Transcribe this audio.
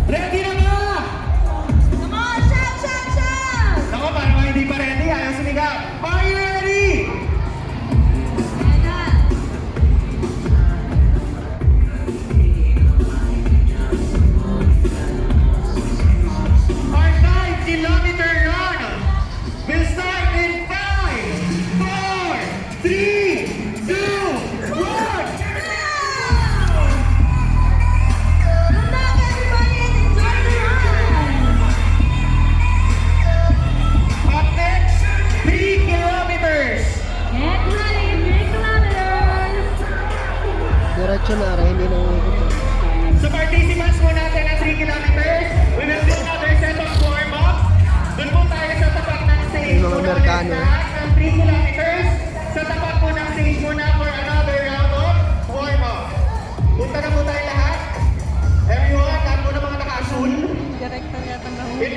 Ready na ba? Come on, shout, shout, shout! Ako, parang hindi pa ready. Ayaw sumigaw. Are you ready? Ayan na. Our 5-kilometer run will start in 5, 4, 3, 2, 1. Good luck, everybody, and enjoy the run! Up next, 3 kilometers. Get ready, 3 kilometers! Diretso na, Ara, hindi na uukot. So participants po natin ng 3 kilometers, we will do another set of warm-up. Doon po tayo sa tapat ng stage. Yung mga Amerikano. Ng 3 kilometers, sa tapat po ng stage muna for another round of warm-up. Punta na po tayo lahat. Everyone, lahat po ng mga naka-asul. Director yata na In